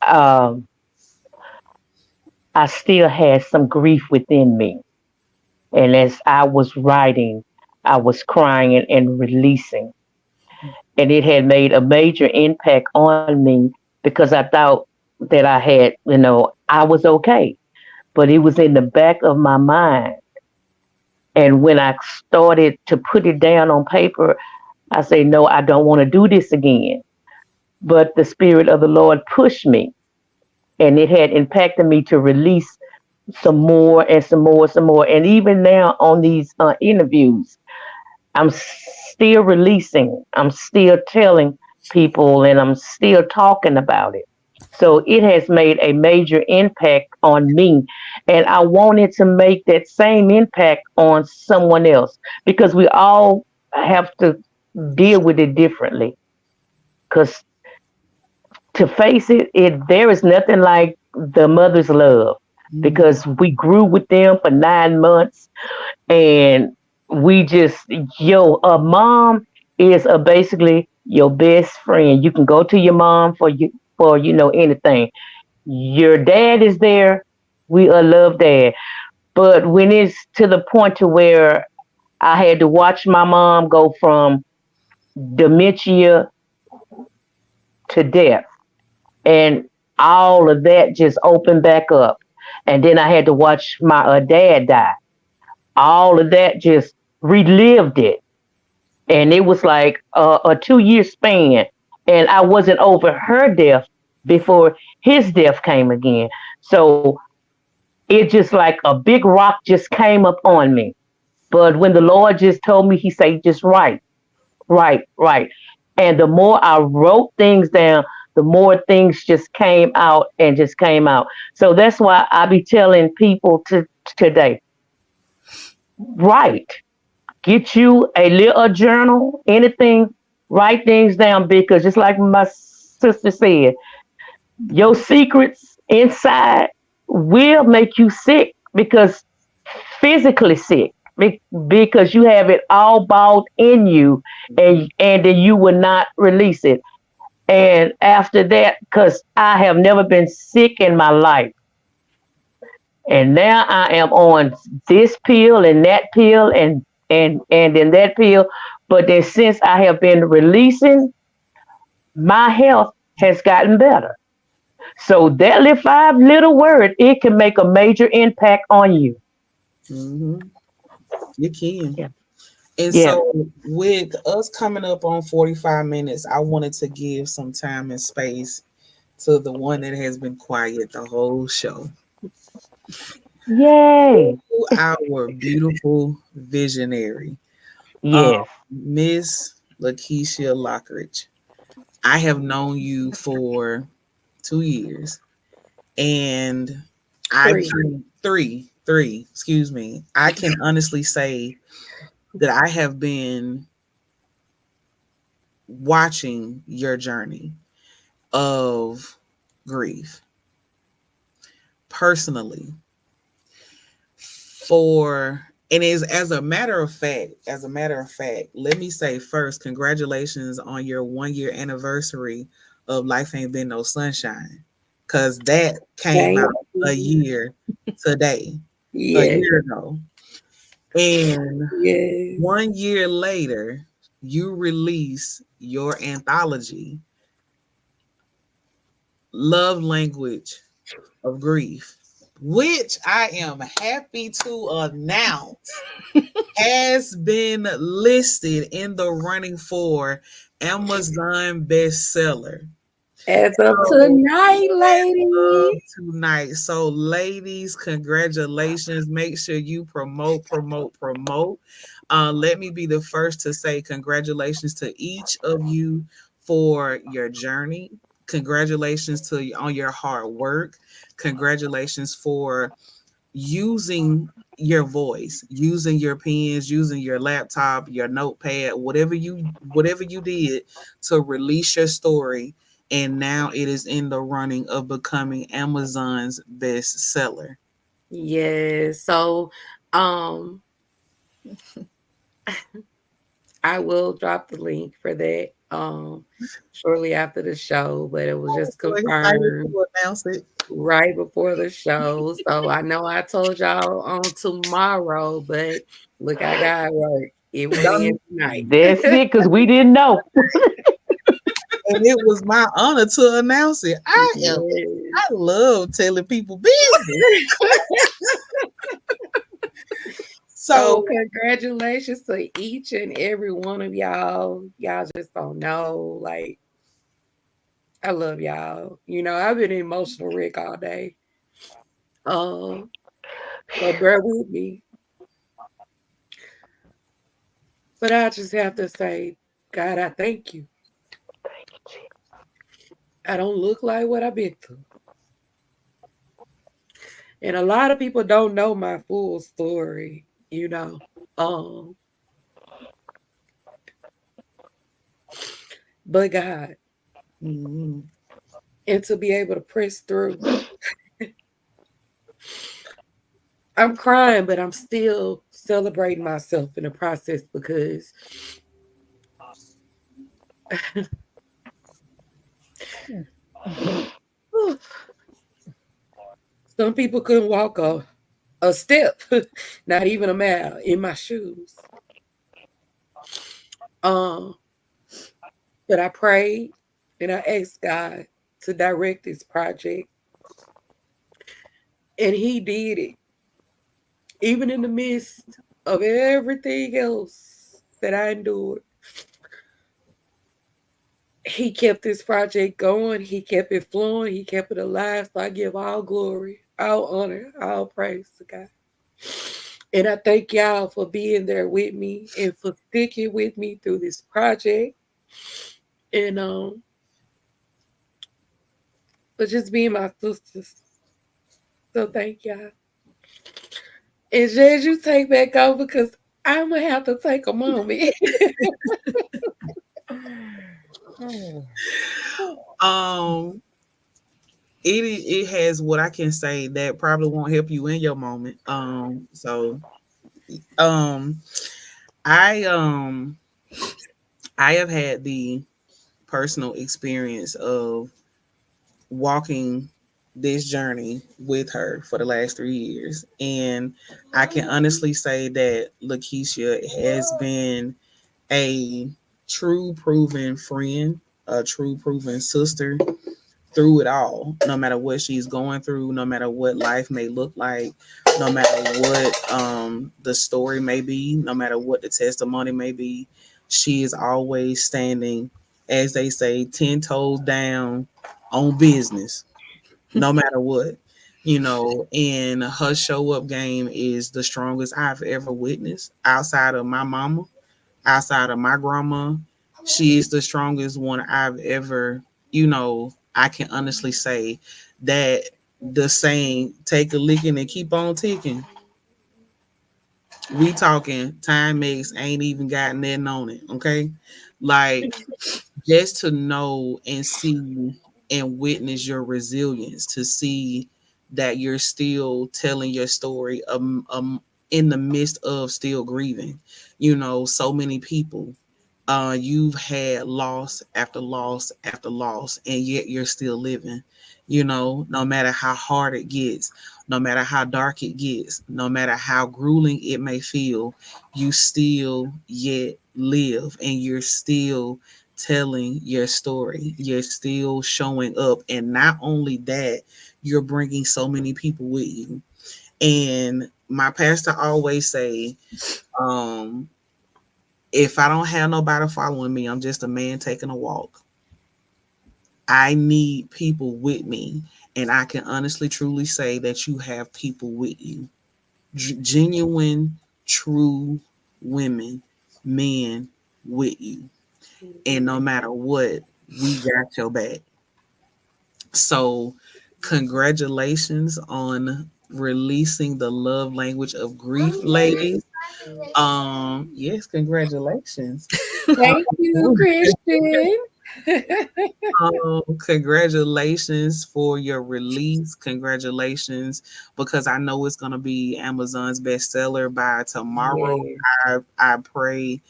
um, I still had some grief within me. And as I was writing, I was crying and releasing. And it had made a major impact on me because I thought that I had, I was okay. But it was in the back of my mind. And when I started to put it down on paper, I say, no, I don't want to do this again. But the Spirit of the Lord pushed me, and it had impacted me to release some more and some more, some more. And even now on these interviews, I'm still releasing, I'm still telling people, and I'm still talking about it. So it has made a major impact on me. And I wanted to make that same impact on someone else because we all have to deal with it differently. Because to face it, there is nothing like the mother's love because we grew with them for 9 months and we just a mom is basically your best friend. You can go to your mom for anything. Your dad is there. We love dad, but when it's to the point to where I had to watch my mom go from dementia to death, and all of that just opened back up, and then I had to watch my dad die. All of that just relived it, and it was like a 2 year span, and I wasn't over her death before his death came again. So it just like a big rock just came up on me. But when the Lord just told me, he said, just write, write, write. And the more I wrote things down, the more things just came out and just came out. So that's why I be telling people today, write. Get you a little journal, anything, write things down because just like my sister said, your secrets inside will make you sick because physically sick because you have it all balled in you and then you will not release it. And after that, because I have never been sick in my life, and now I am on this pill and that pill and then that pill. But then since I have been releasing, my health has gotten better. So that little 5 little word, it can make a major impact on you. Mm-hmm. You can. Yeah. And Yeah. so, with us coming up on 45 minutes, I wanted to give some time and space to the one that has been quiet the whole show. Yay. Our beautiful visionary, Yes. Miss Lakeisha Lockridge. I have known you for 2 years. And I Three. can three, excuse me. I can honestly say that I have been watching your journey of grief personally for and is as a matter of fact, let me say first, congratulations on your 1 year anniversary of Life Ain't Been No Sunshine. Cause that came Thank out a you. year today, a Yes, year ago. And yes, 1 year later, you release your anthology, Love Language of Grief, which I am happy to announce has been listed in the running for Amazon bestseller. as of So, tonight, lady. tonight. So, ladies, congratulations. Make sure you promote. Let me be the first to say congratulations to each of you for your journey. Congratulations to you on your hard work. Congratulations for using your voice, using your pens, using your laptop, your notepad, whatever you did to release your story, and now it is in the running of becoming Amazon's bestseller. Yes. So, um, I will drop the link for that shortly after the show, but it was I'm just so excited confirmed to announce it. right before the show. So I know I told y'all on tomorrow, but look, I got work. It went in tonight. That's it, because we didn't know. And it was my honor to announce it. I Yes. love telling people business. So So congratulations to each and every one of y'all. Y'all just don't know. Like, I love y'all. You know, I've been emotional wreck all day. Um, so bear with me. But I just have to say, God, I thank you. I don't look like what I've been through. And a lot of people don't know my full story, you know. Um, but God, mm, and to be able to press through. I'm crying, but I'm still celebrating myself in the process because some people couldn't walk a step, not even a mile in my shoes. Um, but I prayed and I asked God to direct this project, and He did it, even in the midst of everything else that I endured. He kept this project going. He kept it flowing. He kept it alive. So I give all glory, all honor, all praise to God. And I thank y'all for being there with me and for sticking with me through this project. And for just being my sisters. So thank y'all. And Jazz, you take back over because I'm gonna have to take a moment. um, it has what I can say that probably won't help you in your moment. Um, I um I have had the personal experience of walking this journey with her for the last 3 years. And I can honestly say that Lakeisha has been a true proven friend, a true proven sister through it all, no matter what she's going through, no matter what life may look like, no matter what the story may be, no matter what the testimony may be. She is always standing, as they say, 10 toes down on business, no matter what. And her show up game is the strongest I've ever witnessed outside of my mama, outside of my grandma. She is the strongest one I've I can honestly say that the saying "take a licking and keep on ticking," we talking time makes ain't even got nothing on it. Okay, like just to know and see and witness your resilience, to see that you're still telling your story in the midst of still grieving. You know, so many people, you've had loss after loss after loss, and yet you're still living. You know, no matter how hard it gets, no matter how dark it gets, no matter how grueling it may feel, you still yet live, and you're still telling your story. You're still showing up. And not only that, you're bringing so many people with you. And my pastor always say, um, if I don't have nobody following me, I'm just a man taking a walk. I need people with me. And I can honestly, truly say that you have people with you. Genuine, true women, men with you. And no matter what, we got your back. So, congratulations on releasing the love language of grief, ladies. Yes, congratulations. Thank you, Christian. Congratulations for your release. Congratulations, because I know it's gonna be Amazon's bestseller by tomorrow. Yeah. I pray,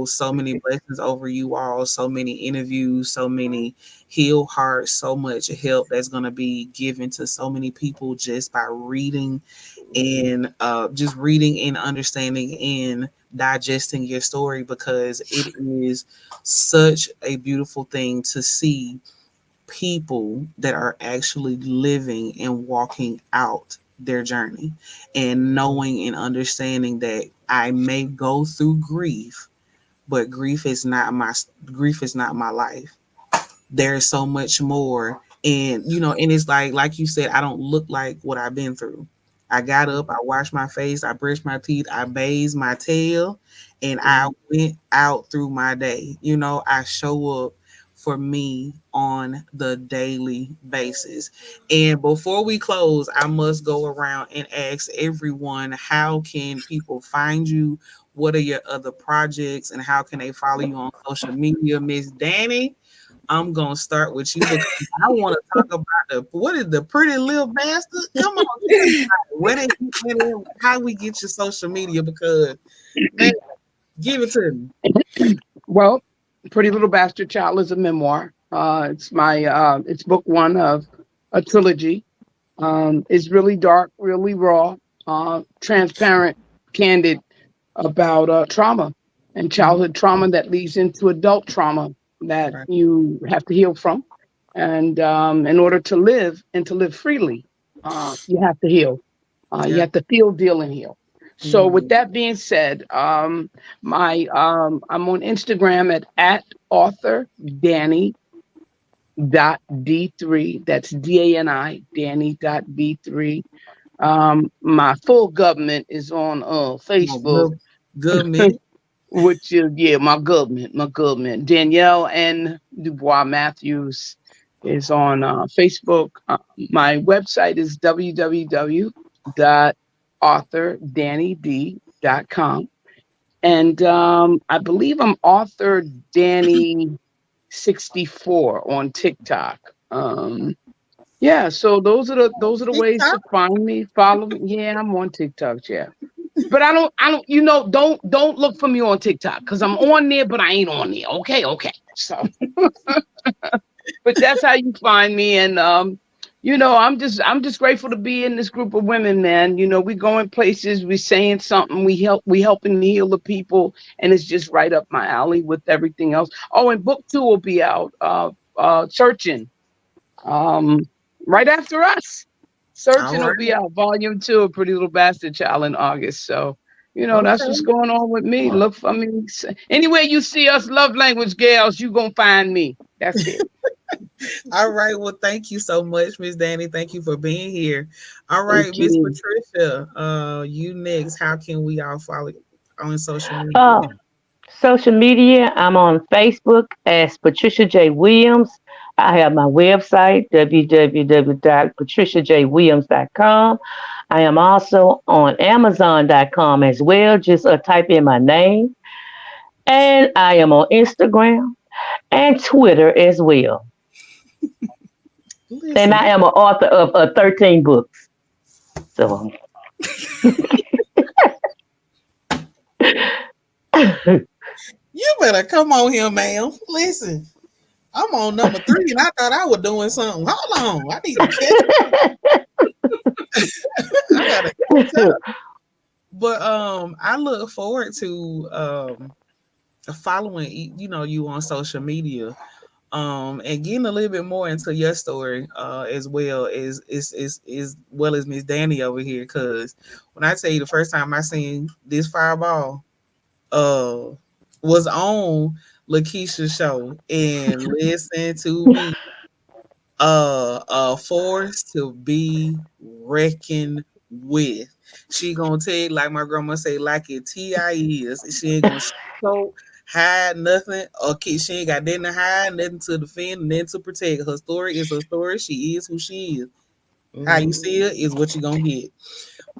so many blessings over you all, so many interviews, so many heal hearts, so much help that's gonna be given to so many people just by reading and just reading and understanding and digesting your story, because it is such a beautiful thing to see people that are actually living and walking out their journey and knowing and understanding that I may go through grief, but grief is not my life. There's so much more. And and it's like you said, I don't look like what I've been through. I got up, I washed my face, I brushed my teeth, I bathed my tail, and I went out through my day. I show up for me on the daily basis. And before we close, I must go around and ask everyone, how can people find you? What are your other projects, and how can they follow you on social media? Miss Danny, I'm gonna start with you because I want to talk about what is the pretty little bastard? Come on, tell me about it. How we get your social media, because man, give it to me. Well, Pretty Little Bastard Child is a memoir. It's book one of a trilogy. It's really dark, really raw, transparent, candid about trauma and childhood trauma that leads into adult trauma that Right. you have to heal from. And in order to live and to live freely, you have to heal. You Yeah. have to feel, deal, and heal. So, with Mhm. that being said, I'm on Instagram at author Danny.D3. That's DANI, Danny.D3. My full government is on Oh, Facebook, good man. which is, yeah, my government. Danielle N. Dubois Matthews is on Facebook. My website is www.authordannyd.com. And I believe I'm author Danny 64 on TikTok. Yeah, so those are the ways TikTok. to find me. Follow me. Yeah, I'm on TikTok. Yeah. But don't look for me on TikTok because I'm on there, but I ain't on there. Okay. So, but that's how you find me. And I'm just grateful to be in this group of women, man. We going places, we saying something, we helping heal the people, and it's just right up my alley with everything else. Oh, and book two will be out. Searching. Um, right after us. All Searching will right. be out, volume two of Pretty Little Bastard Child in August. So, that's Okay. what's going on with me. Look for me. Anywhere you see us, love language gals, you gonna find me. That's it. All right. Well, thank you so much, Miss Danny. Thank you for being here. All right, Thank Miss you. Patricia. You next. How can we all follow you on social media? Uh, Social media, I'm on Facebook as Patricia J. Williams. I have my website, www.patriciajwilliams.com. I am also on Amazon.com as well. Just type in my name. And I am on Instagram and Twitter as well. And Listen, I am an author of 13 books. So you better come on here, ma'am. Listen, I'm on number 3, and I thought I was doing something. Hold on, I need to catch. I gotta catch up. But I look forward to following you on social media, and getting a little bit more into your story, as well as well as Miss Danny over here. Because when I tell you the first time I seen this fireball, uh, was on Lakeisha's show, and listen to me, a force to be reckoned with. She gonna tell you, like my grandma say, like it T.I. is. She ain't gonna show, hide nothing. Okay, she ain't got nothing to hide, nothing to defend, nothing to protect. Her story is her story. She is who she is. How you see her is what you gonna get.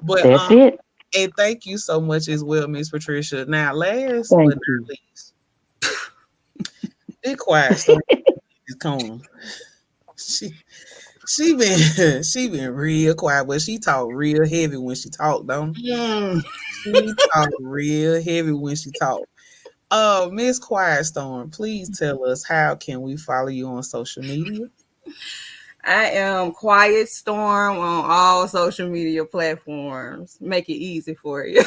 But that's it. and thank you so much as well, Miss Patricia. Now, last but Thank not you. least, be quiet storm is coming. She she been real quiet, but she talk real heavy when she talk, don't Mm. she? Talk real heavy when she talk. Miss Quiet Storm, please tell us, how can we follow you on social media? I am Quiet Storm on all social media platforms. Make it easy for you.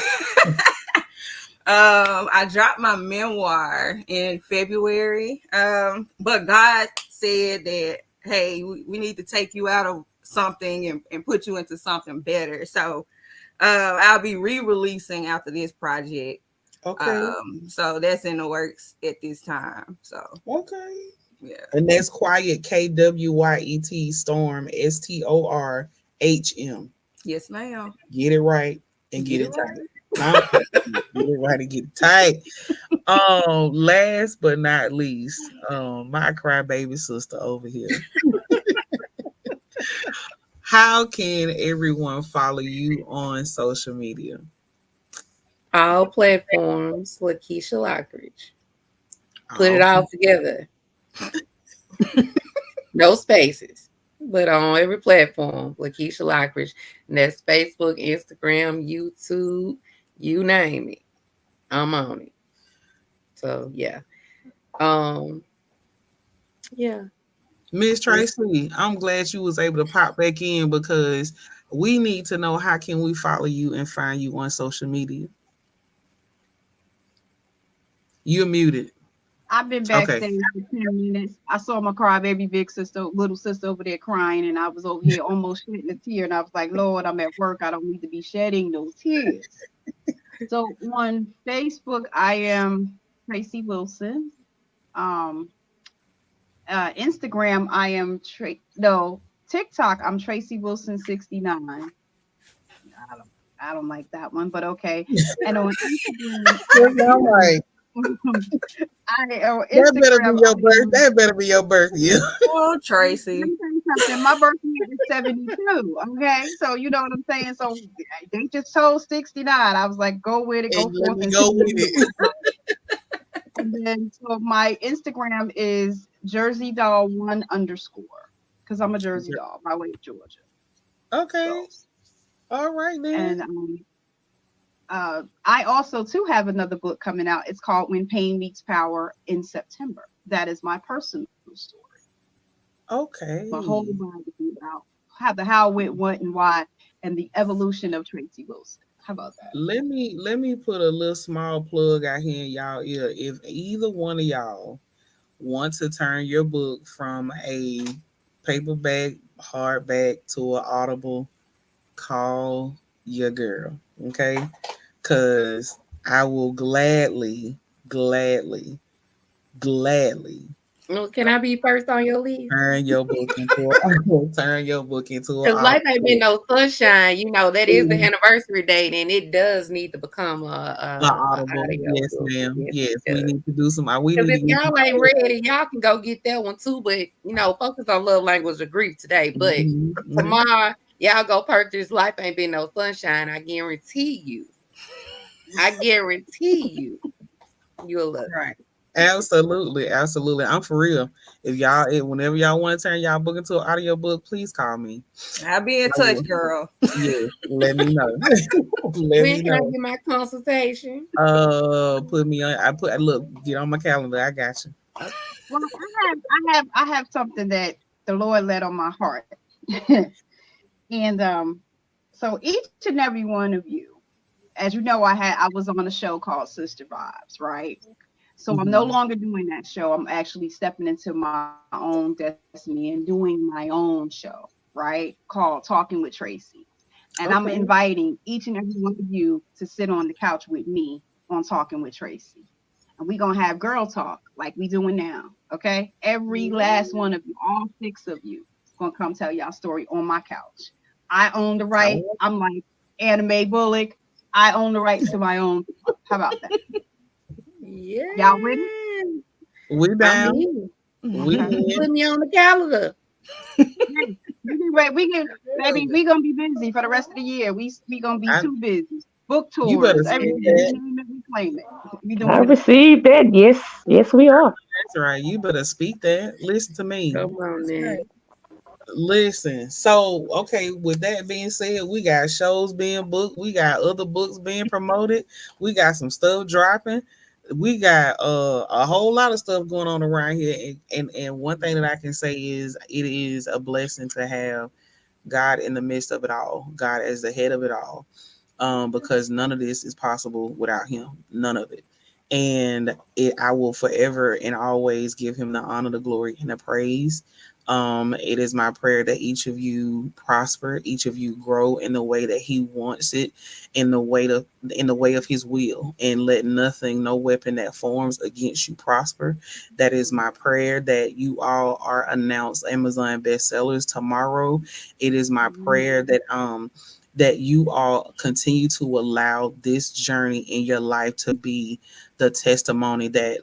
I dropped my memoir in February, but God said that, hey, we need to take you out of something and put you into something better. So I'll be re-releasing after this project. Okay, So that's in the works at this time. So okay. yeah. And that's Quiet, Kwayet Storm, Storhm. Yes, ma'am. Get it right and get Get it it right. tight. Huh? Get it right and get it tight. Last but not least, my crybaby sister over here. How can everyone follow you on social media? All platforms, Lakeisha Lockridge. Put it Oh, all together. No spaces. But on every platform, Lakeisha Lockridge. And that's Facebook, Instagram, YouTube, you name it. I'm on it. So yeah. Um, yeah. Miss Tracy, I'm glad you was able to pop back in, because we need to know, how can we follow you and find you on social media? You're muted. I've been Okay. backstage for 10 minutes. I saw my crybaby big sister, little sister over there crying, and I was over here almost shedding a tear. And I was like, Lord, I'm at work. I don't need to be shedding those tears. So on Facebook, I am Tracy Wilson. Um, Instagram, I am TikTok, I'm Tracy Wilson 69. I don't like that one, but okay. And on Instagram, That's all right. on That better be Instagram, your I birth. am. That better be your birth year. Oh, Let Tracy. me tell you something. My birthday is 72. Okay, so you know what I'm saying. So they just told 69. I was like, go with it, And go let forth me and go see with you. it. And then so my Instagram is Jersey Doll 1 underscore, because I'm a Jersey doll by way of Georgia. Okay. So All right then. and I also too have another book coming out. It's called When Pain Meets Power in September. That is my personal story. My whole Okay. biography about how, what, and why, and the evolution of Tracy Wilson. How about that? Let me put a little small plug out here in y'all ear. If either one of y'all want to turn your book from a paperback, hardback to an audible, call your girl. Okay? Cause I will gladly, gladly, gladly Can I be first on your list? Turn your book into turn your book into Because an life ain't been no sunshine. That is the audible. anniversary date, and it does need to become a Audible. audio Yes, book. ma'am. Yes, Yes, it we does. need to do some. We Because need to if get y'all ain't ready, y'all can go get that one too. But focus on love language of grief today. But some. tomorrow, y'all go purchase Life Ain't Been No Sunshine. I guarantee you. I guarantee you, you'll love it. Right. Absolutely, absolutely. I'm for real. Whenever y'all want to turn y'all book into an audio book, please call me. I'll be in I touch, will. girl. Yeah, let me know. Let When me can I know. get my consultation? Put me on. Look. Get on my calendar. I got you. Well, I have something that the Lord led on my heart. And so each and every one of you, as you know, I was on a show called Sister Vibes, right? So I'm no Mhm. longer doing that show. I'm actually stepping into my own destiny and doing my own show, right? Called Talking with Tracy. And I'm Okay. inviting each and every one of you to sit on the couch with me on Talking with Tracy. And we're gonna have girl talk like we doing now. Okay. Every last one of you, all six of you, gonna come tell y'all story on my couch. I own the right. Oh, I'm like Anime Bullock. I own the rights to my own. How about that? Y'all with it? Yeah, we I'm down. in. We Okay. in. Put me on the calendar. Hey, we can wait. We can, baby. We gonna be busy for the rest of the year. We gonna be I, too busy. Book you better tours, speak everything. You that. name it, we claim it. We I doing it. received that. Yes, yes, we are. That's right. You better speak that. Listen to me. Come on, That's then. right. Listen, so okay, with that being said, we got shows being booked, we got other books being promoted, we got some stuff dropping, we got a whole lot of stuff going on around here. And one thing that I can say is it is a blessing to have God in the midst of it all, God as the head of it all. Because none of this is possible without him. None of it. And I will forever and always give him the honor, the glory, and the praise. It is my prayer that each of you prosper, each of you grow in the way that he wants it, in the way of his will, and let nothing, no weapon that forms against you prosper. That is my prayer that you all are announced Amazon bestsellers tomorrow. It is my prayer that you all continue to allow this journey in your life to be the testimony that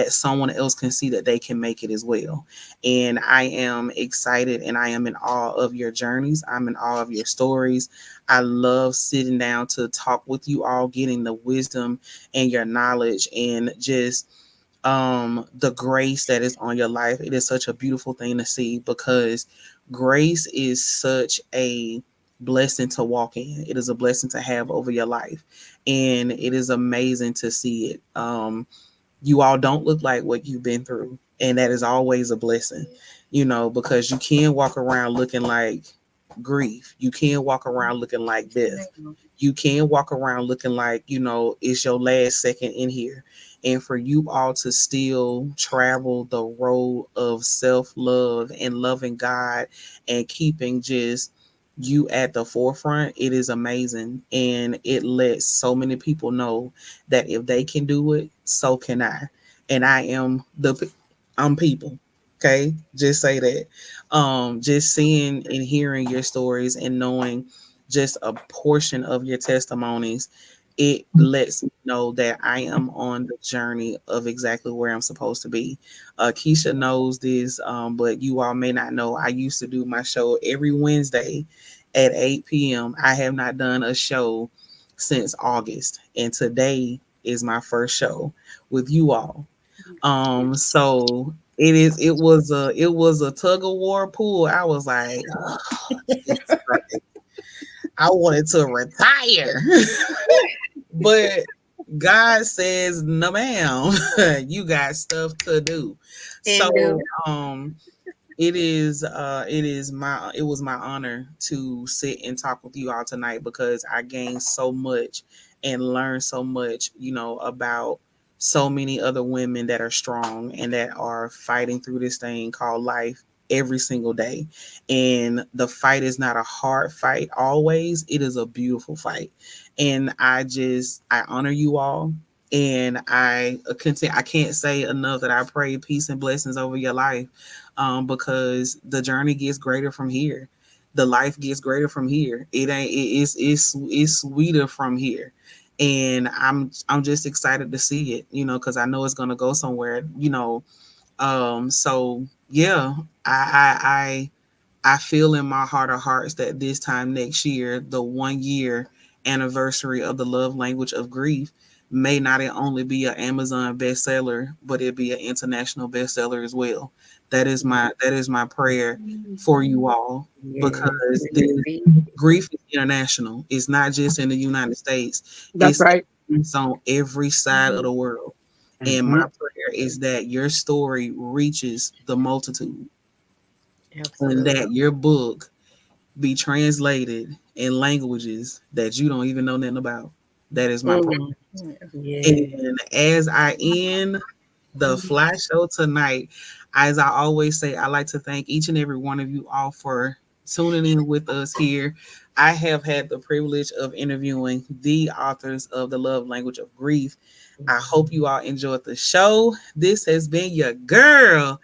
someone else can see that they can make it as well. And I am excited and I am in awe of your journeys. I'm in awe of your stories. I love sitting down to talk with you all, getting the wisdom and your knowledge and just the grace that is on your life. It is such a beautiful thing to see because grace is such a blessing to walk in. It is a blessing to have over your life, and it is amazing to see it. You all don't look like what you've been through, and that is always a blessing, because you can walk around looking like grief. You can walk around looking like death. You can walk around looking like, it's your last second in here. And for you all to still travel the road of self love and loving God and keeping just you at the forefront, it is amazing. And it lets so many people know that if they can do it, so can I. And I'm people. Okay. Just say that. Just seeing and hearing your stories and knowing just a portion of your testimonies, it lets me know that I am on the journey of exactly where I'm supposed to be. Keisha knows this, but you all may not know. I used to do my show every Wednesday at 8 p.m. I have not done a show since August, and today is my first show with you all. So it was a tug of war pool. I was like, oh, Jesus Christ. I wanted to retire. But God says, no, ma'am, you got stuff to do. And So it was my honor to sit and talk with you all tonight because I gained so much and learned so much, about so many other women that are strong and that are fighting through this thing called life every single day. And the fight is not a hard fight always, it is a beautiful fight. And I honor you all. And I can't say enough that I pray peace and blessings over your life, because the journey gets greater from here. The life gets greater from here. It's sweeter from here. And I'm just excited to see it, because I know it's gonna go somewhere, so yeah, I feel in my heart of hearts that this time next year, the 1 year anniversary of the love language of grief may not only be an Amazon bestseller, but it be an international bestseller as well. That is my prayer for you all, Yes, because we this receive. grief is international. It's not just in the United States. That's It's right. it's on every side of the world. And Hmm. my prayer is that your story reaches the multitude, and Absolutely. that your book be translated in languages that you don't even know nothing about. That is my prayer. Mm, yes. And as I end the Fly Show tonight, as I always say, I like to thank each and every one of you all for tuning in with us here. I have had the privilege of interviewing the authors of The Love Language of Grief. I hope you all enjoyed the show. This has been your girl,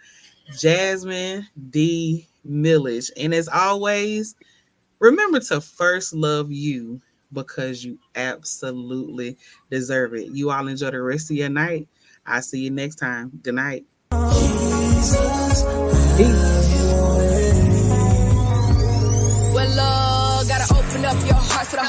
Jasmine D. Milledge. And as always, remember to first love you, because you absolutely deserve it. You all enjoy the rest of your night. I'll see you next time. Good night. Jesus. Peace.